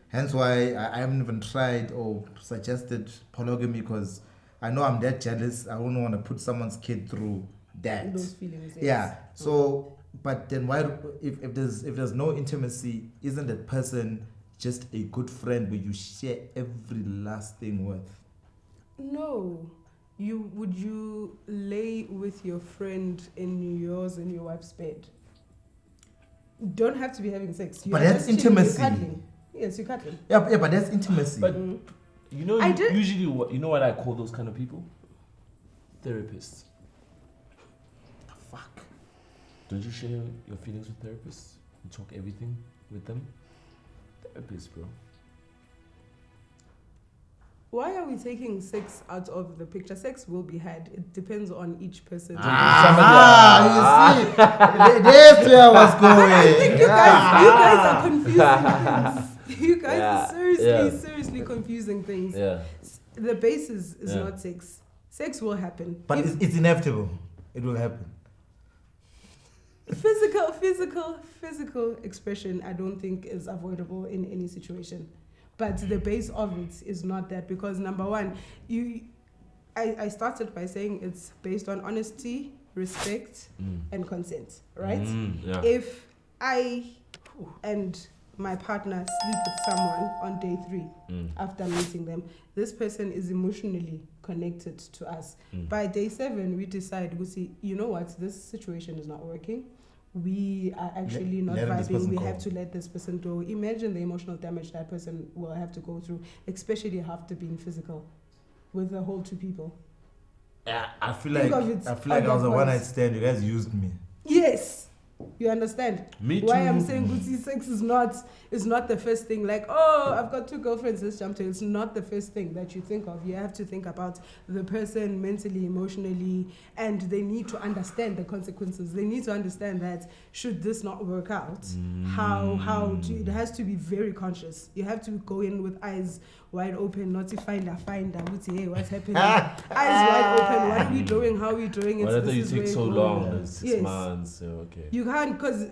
Speaker 1: Hence why I haven't even tried or suggested polygamy, because I know I'm that jealous. I wouldn't want to put someone's kid through that.
Speaker 3: Those feelings. Yes.
Speaker 1: Yeah. So, but then why? If there's no intimacy, isn't that person just a good friend where you share every last thing with?
Speaker 3: No. Would you lay with your friend in yours and your wife's bed? Don't have to be having sex.
Speaker 1: But that's intimacy.
Speaker 3: You're cuddling. Yes, you're cuddling.
Speaker 1: Yeah, but that's intimacy.
Speaker 2: But usually, you know what I call those kind of people? Therapists. The fuck? Don't you share your feelings with therapists? You talk everything with them? Therapists, bro.
Speaker 3: Why are we taking sex out of the picture? Sex will be had. It depends on each person.
Speaker 1: You see, that's where I was going.
Speaker 3: I think you guys are confusing things. You guys are seriously confusing things.
Speaker 2: Yeah.
Speaker 3: The basis is not sex. Sex will happen.
Speaker 1: But it's inevitable. It will happen.
Speaker 3: Physical expression, I don't think is avoidable in any situation. But the base of it is not that, because number one, I started by saying it's based on honesty, respect, and consent, right?
Speaker 2: Yeah.
Speaker 3: If I and my partner sleep with someone on day 3 after meeting them, this person is emotionally connected to us. By day 7, we decide, we see, you know what, this situation is not working. We are actually not vibing. We have to let this person go. Imagine the emotional damage that person will have to go through, especially after being physical with the whole 2 people.
Speaker 1: Yeah, I feel like I was a one-night stand. You guys used me.
Speaker 3: Yes. You understand?
Speaker 2: Me too.
Speaker 3: Why I'm saying sex is not the first thing. Like, oh, I've got 2 girlfriends, let's jump to it. It's not the first thing that you think of. You have to think about the person mentally, emotionally, and they need to understand the consequences. They need to understand that should this not work out, it has to be very conscious. You have to go in with eyes wide open, not to find would say, hey, what's happening? Eyes wide open, what are we doing? How are we doing it?
Speaker 2: Why do you take so long? 6 months. So, okay.
Speaker 3: You can't, because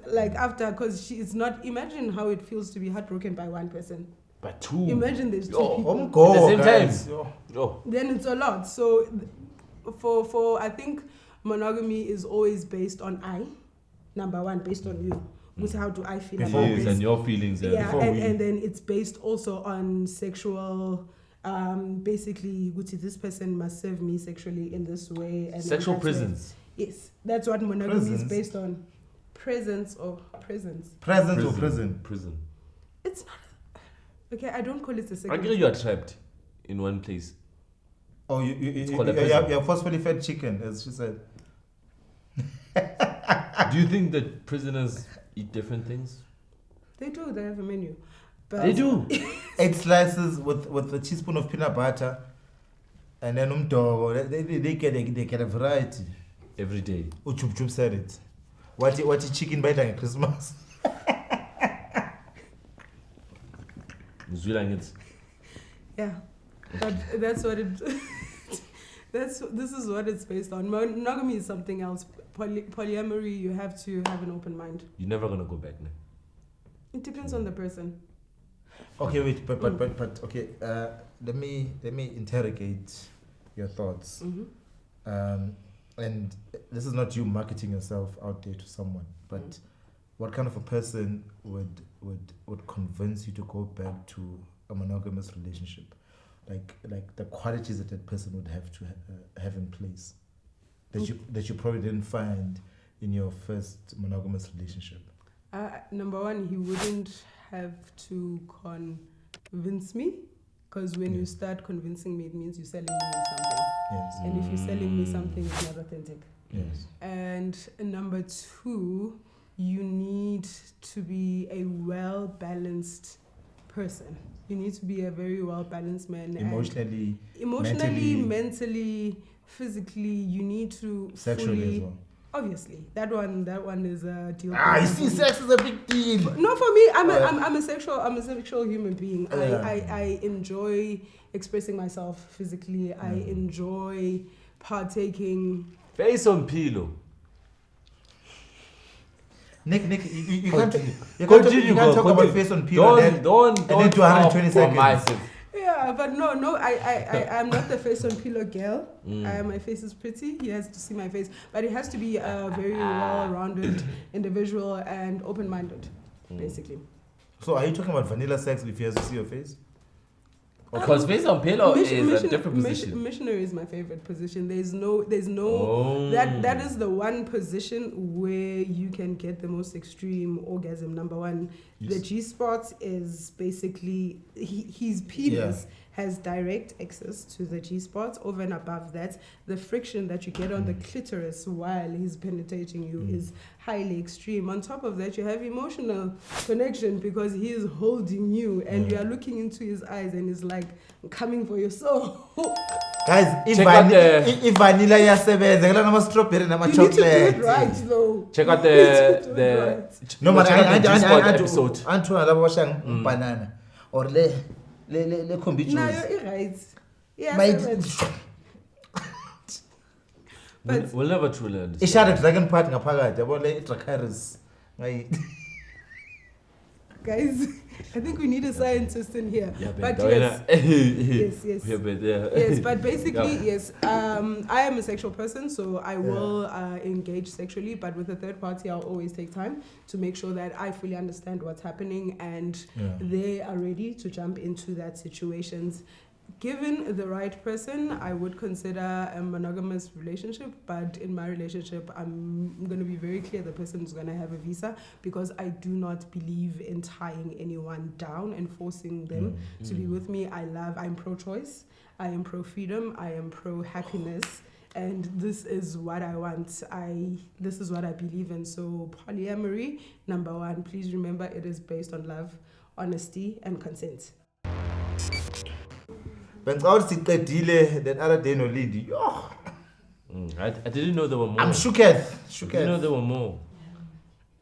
Speaker 3: it's not, imagine how it feels to be heartbroken by one person.
Speaker 2: But 2.
Speaker 3: Imagine there's 2 people.
Speaker 2: At the same time.
Speaker 3: Then it's a lot. So for I think monogamy is always based on number one, based on you. How do I feel about this?
Speaker 2: And your feelings.
Speaker 3: Yeah, and then it's based also on sexual, basically, this person must serve me sexually in this way. And
Speaker 2: sexual presence.
Speaker 3: Yes, that's what monogamy is based on. Presence or presence.
Speaker 1: Presence or prison.
Speaker 2: Prison.
Speaker 3: It's not. Okay, I don't call it a second.
Speaker 2: I guess you are trapped in one place.
Speaker 1: Oh, you're forcefully fed chicken, as she said.
Speaker 2: Do you think that prisoners eat different things?
Speaker 3: They do. They have a menu. But
Speaker 2: they do.
Speaker 1: 8 slices with a teaspoon of peanut butter, and then they get a variety
Speaker 2: every day.
Speaker 1: Chup said it. What chicken bite at Christmas?
Speaker 3: Yeah, but that's what it. This is what it's based on. Monogamy is something else. Polyamory, you have to have an open mind.
Speaker 2: You're never gonna go back now.
Speaker 3: It depends on the person.
Speaker 1: Okay, wait, but okay. Let me interrogate your thoughts. And this is not you marketing yourself out there to someone, but what kind of a person would convince you to go back to a monogamous relationship? Like the qualities that that person would have to have in place that you probably didn't find in your first monogamous relationship.
Speaker 3: Number one, he wouldn't have to convince me, because when you start convincing me, it means you're selling me something.
Speaker 1: Yes.
Speaker 3: And if you're selling me something, it's not authentic.
Speaker 1: Yes.
Speaker 3: And number 2, you need to be a well-balanced person. You need to be a very well-balanced man.
Speaker 1: Emotionally,
Speaker 3: mentally, physically. You need to
Speaker 1: sexually as well.
Speaker 3: Obviously, that one is a deal.
Speaker 1: You see, sex is a big deal.
Speaker 3: No, for me, I'm a sexual human being. I enjoy expressing myself physically. I enjoy partaking.
Speaker 2: Face on pillow.
Speaker 1: Nick, you can't talk about face on pillow and then 220 seconds.
Speaker 3: Yeah, but no, I'm not the face on pillow girl. My face is pretty. He has to see my face, but it has to be a very well-rounded individual and open-minded, basically.
Speaker 1: So, are you talking about vanilla sex if he has to see your face?
Speaker 2: Because face on pillow is a different position.
Speaker 3: Missionary is my favorite position. There's no that is the one position where you can get the most extreme orgasm. Number one, the G-spot is basically his penis has direct access to the G-spot. Over and above that, the friction that you get on the clitoris while he's penetrating you is highly extreme. On top of that, you have emotional connection because he is holding you and you are looking into his eyes and he's like, I'm coming for your soul.
Speaker 1: Guys, if vanilla yasebenza ngela nama strawberry nama chocolate.
Speaker 3: You need to do it right though.
Speaker 2: Check out the
Speaker 1: no man, I
Speaker 2: episode.
Speaker 1: Antu alabo washang banana or le combi juice.
Speaker 3: No, you're right. Yeah, But
Speaker 2: we'll never truly understand.
Speaker 1: Ishara dragon part ngaphakathi yabo le Dracarys.
Speaker 3: guys, I think we need a scientist in here.
Speaker 2: Yeah,
Speaker 3: But
Speaker 2: yes.
Speaker 3: yes.
Speaker 2: Yeah, but yeah.
Speaker 3: Yes, but basically,
Speaker 2: Yeah.
Speaker 3: yes. I am a sexual person, so I will engage sexually, but with a third party, I'll always take time to make sure that I fully understand what's happening and they are ready to jump into that situations. Given the right person, I would consider a monogamous relationship, but in my relationship, I'm going to be very clear the person is going to have a visa because I do not believe in tying anyone down and forcing them to be with me. I'm pro-choice, I am pro-freedom, I am pro-happiness, and this is what I want. This is what I believe in. So polyamory, number one, please remember it is based on love, honesty, and consent.
Speaker 1: That other day no lead.
Speaker 2: I didn't know there were more.
Speaker 1: I'm shooketh.
Speaker 2: I didn't know there were more.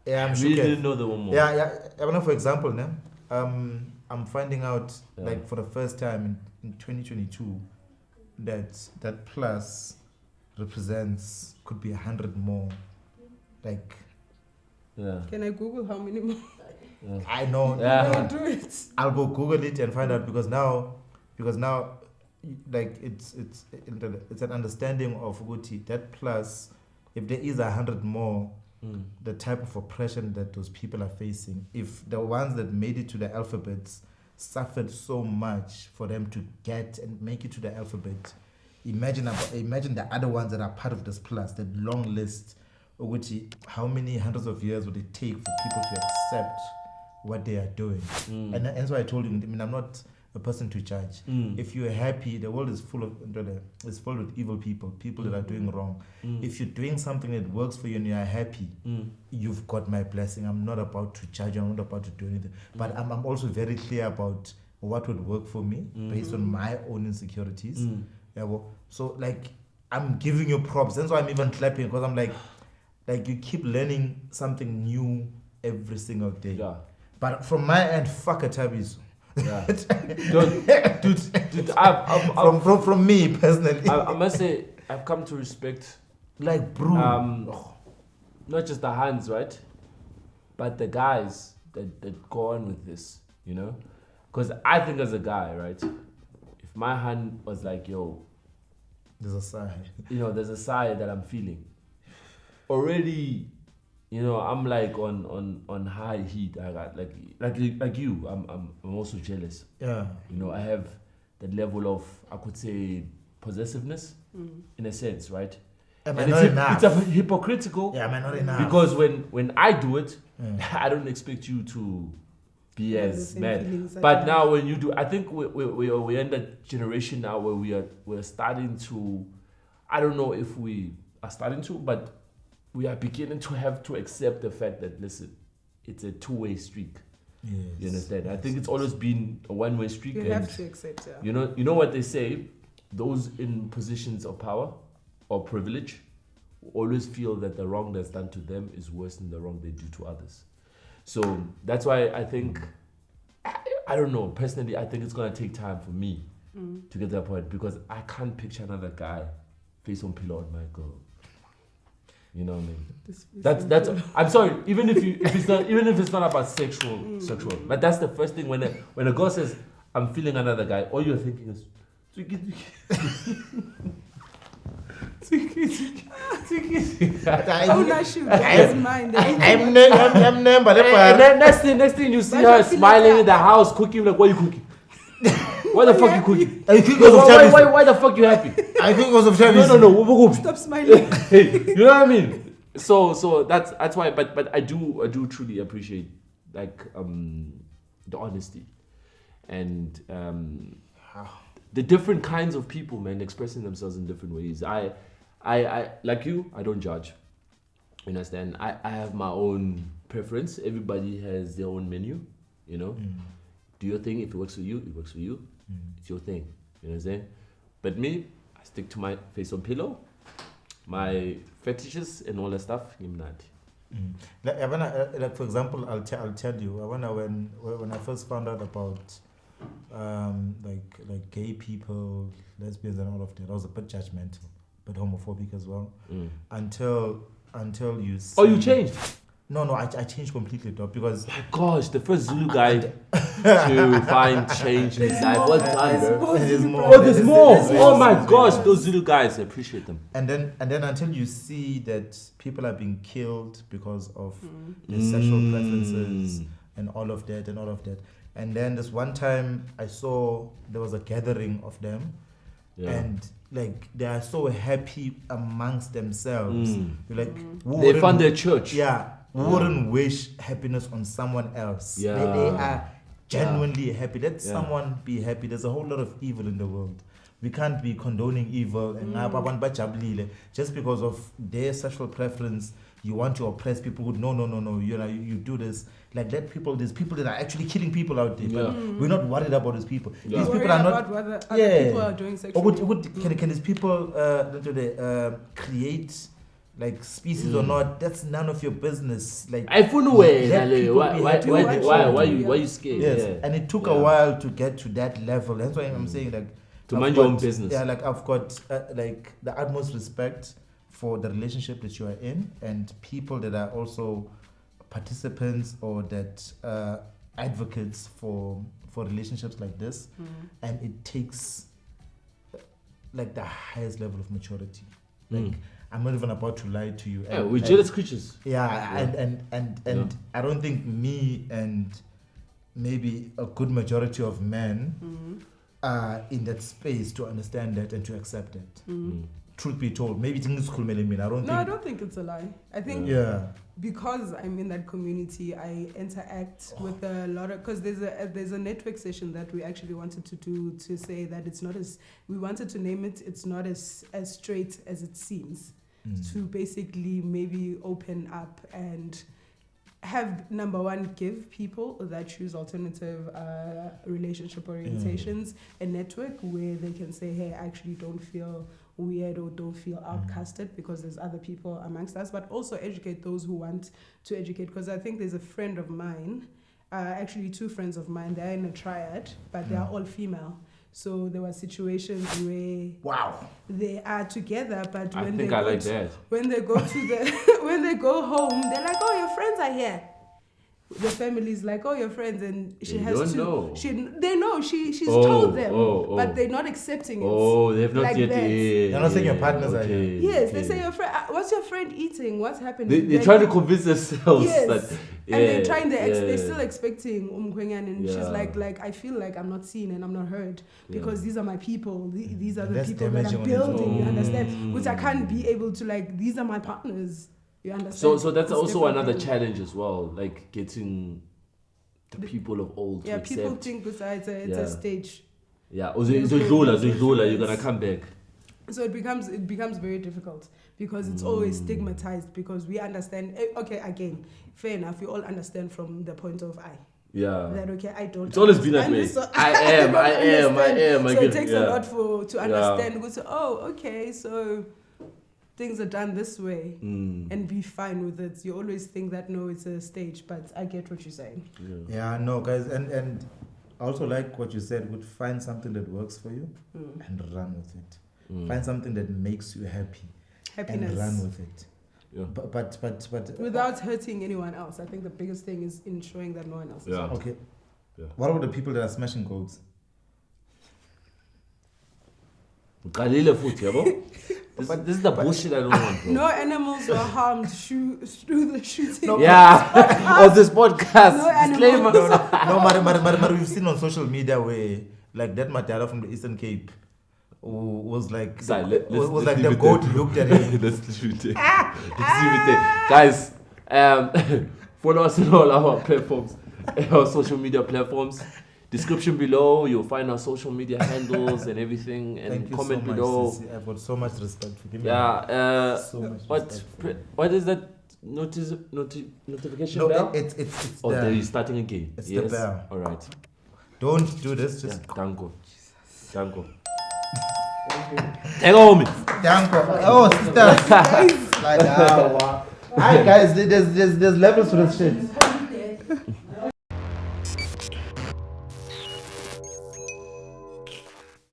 Speaker 1: Yeah, I'm
Speaker 2: I really
Speaker 1: shooketh.
Speaker 2: didn't know there were more.
Speaker 1: Yeah. I know, for example, now, I'm finding out like for the first time in 2022 that plus represents could be 100 more. Like,
Speaker 2: Yeah.
Speaker 3: Can I Google how many more?
Speaker 1: I know.
Speaker 2: Yeah.
Speaker 3: Do it.
Speaker 1: I'll go Google it and find out because now, like it's an understanding of Guti that plus, if there is 100 more, the type of oppression that those people are facing, if the ones that made it to the alphabets suffered so much for them to get and make it to the alphabet, imagine the other ones that are part of this plus, that long list, Guti, how many hundreds of years would it take for people to accept what they are doing? And that's why I told you, I mean, I'm not a person to judge. If you're happy, the world is full with evil people that are doing wrong. If you're doing something that works for you and you're happy, you've got my blessing. I'm not about to judge you, I'm not about to do anything. But I'm also very clear about what would work for me based on my own insecurities. So like, I'm giving you props. That's why I'm even clapping, because I'm like you keep learning something new every single day.
Speaker 2: Yeah.
Speaker 1: But from my end, fuck a tabiso.
Speaker 2: Yeah. Dude,
Speaker 1: from me personally,
Speaker 2: I must say I've come to respect,
Speaker 1: like, bro,
Speaker 2: not just the hands, right, but the guys that go on with this, you know, because I think as a guy, right, if my hand was like, yo,
Speaker 1: there's a side,
Speaker 2: you know, there's a side that I'm feeling already. You know, I'm like on high heat. I got like you. I'm also jealous.
Speaker 1: Yeah.
Speaker 2: You know, I have that level of, I could say, possessiveness in a sense, right?
Speaker 1: Am I not enough?
Speaker 2: It's hypocritical.
Speaker 1: Yeah, am I not enough?
Speaker 2: Because when I do it, I don't expect you to be as mad. But now when you do, I think we're in that generation now where we're starting to, I don't know if we are starting to, but we are beginning to have to accept the fact that, listen, it's a two-way streak.
Speaker 1: Yes.
Speaker 2: You understand? I think it's always been a one-way streak.
Speaker 3: You have to accept it.
Speaker 2: You know what they say? Those in positions of power or privilege always feel that the wrong that's done to them is worse than the wrong they do to others. So that's why I think, I don't know, personally, I think it's going to take time for me to get to that point, because I can't picture another guy face on pillow on my girl. You know what I mean? That's. I'm sorry. Even if it's not about sexual, but that's the first thing when a girl says, "I'm feeling another guy," all you're thinking is, Next thing you see her smiling in the house, cooking. Like, what are you cooking? Why the fuck you cooking? Why the fuck you happy?
Speaker 1: I think because of Travis.
Speaker 2: No.
Speaker 3: Stop smiling.
Speaker 2: You know what I mean? So that's why. But I do truly appreciate, like, the honesty and the different kinds of people, man, expressing themselves in different ways. I like you. I don't judge. You understand? I have my own preference. Everybody has their own menu. You know. Do your thing. If it works for you, it works for you. It's your thing. You know what I'm saying? But me, I stick to my face on pillow, my fetishes and all that stuff.
Speaker 1: Like, for example, I'll tell you. When I first found out about like gay people, lesbians, and all of that, I was a bit judgmental. but homophobic as well. Until you. See,
Speaker 2: Oh, you changed?
Speaker 1: No, I changed completely, though, because
Speaker 2: My gosh, the first Zulu guy to find change in his life. Well done, bro.
Speaker 1: there's more.
Speaker 2: Oh, there's more. Oh my gosh, those Zulu guys, I appreciate them.
Speaker 1: And then until you see that people are being killed because of their sexual preferences and all of that. And then this one time I saw there was a gathering of them, and like they are so happy amongst themselves. You're like,
Speaker 2: They found their church.
Speaker 1: Yeah, who wouldn't wish happiness on someone else?
Speaker 2: Yeah.
Speaker 1: They are genuinely happy. Let someone be happy. There's a whole lot of evil in the world. We can't be condoning evil and just because of their sexual preference. You want to oppress people who no. You do this. Like let people. There's people that are actually killing people out there. But we're not worried about these people.
Speaker 3: Yeah.
Speaker 1: These people are not.
Speaker 3: About whether other people are doing sexual.
Speaker 1: Can these people create like species or not? That's none of your business. Like
Speaker 2: I don't know why you scared?
Speaker 1: Yes,
Speaker 2: Yeah.
Speaker 1: and it took a while to get to that level. That's why I'm saying like
Speaker 2: to mind your own business.
Speaker 1: Yeah, like I've got like the utmost respect for the relationship that you are in and people that are also participants or that advocates for relationships like this. And it takes like the highest level of maturity. Like I'm not even about to lie to you.
Speaker 2: Yeah, we're jealous creatures.
Speaker 1: And I don't think me and maybe a good majority of men are in that space to understand that and to accept it. Truth be told, maybe things could mean. I don't think
Speaker 3: it's a lie. I think because I'm in that community, I interact with a lot of, because there's a network session that we actually wanted to do to say that it's not as, we wanted to name it, it's not as straight as it seems, to basically maybe open up and have, number one, give people that choose alternative relationship orientations a network where they can say, hey, I actually don't feel weird or don't feel outcasted because there's other people amongst us, but also educate those who want to educate. Because I think there's a friend of mine, actually two friends of mine, they're in a triad, but they are all female. So there were situations where they are together, but when they go to the when they go home, they're like, oh, your friends are here. The family's like, oh, your friends, and she has to. Know. They know. She's told them, but they're not accepting it.
Speaker 2: Oh, they have not
Speaker 3: like
Speaker 2: yet.
Speaker 1: They're not saying your partners are here.
Speaker 3: Yes, they say your friend. What's your friend eating? What's happening?
Speaker 2: They're trying to convince themselves.
Speaker 3: Yes, and they're trying. They're still expecting and she's like, I feel like I'm not seen and I'm not heard because these are my people. These are the people that I'm building. You understand? Which I can't be able to like. These are my partners. You understand?
Speaker 2: So that's also another challenge as well, like getting the people of old to accept.
Speaker 3: People think it's a stage.
Speaker 2: Yeah, you're gonna come back.
Speaker 3: So it becomes very difficult because it's always stigmatized because we understand. Okay, again, fair enough. We all understand from the point of I.
Speaker 2: Yeah.
Speaker 3: That okay, I don't.
Speaker 2: It's always been that way.
Speaker 3: So
Speaker 2: I am.
Speaker 3: So it takes a lot to understand. Go say, oh, okay, so things are done this way and be fine with it. You always think that no, it's a stage, but I get what you're saying.
Speaker 1: Yeah, no, guys, and I also like what you said. Would find something that works for you and run with it. Find something that makes you happiness, and run with it. Yeah. But
Speaker 3: without hurting anyone else. I think the biggest thing is ensuring that no one else is hurt.
Speaker 1: Okay. Yeah. What about the people that are smashing codes?
Speaker 2: But this is the bullshit I don't want, bro.
Speaker 3: No animals were harmed through the shooting.
Speaker 2: Of this podcast.
Speaker 3: No animals.
Speaker 1: But we've seen on social media where like that Matala from the Eastern Cape was like the goat looked at him.
Speaker 2: Let's leave it there. Guys, follow us on all our platforms, our social media platforms. Description below, you'll find our social media handles and everything, and comment so below.
Speaker 1: Sissy. I've got so much respect for you.
Speaker 2: What is that notification bell?
Speaker 1: It's
Speaker 2: there is starting again.
Speaker 1: It's the bell.
Speaker 2: All right.
Speaker 1: Don't do this. Just
Speaker 2: danko. Hello, me.
Speaker 1: Danko. Oh, sister. Hi guys, there's levels to this shit.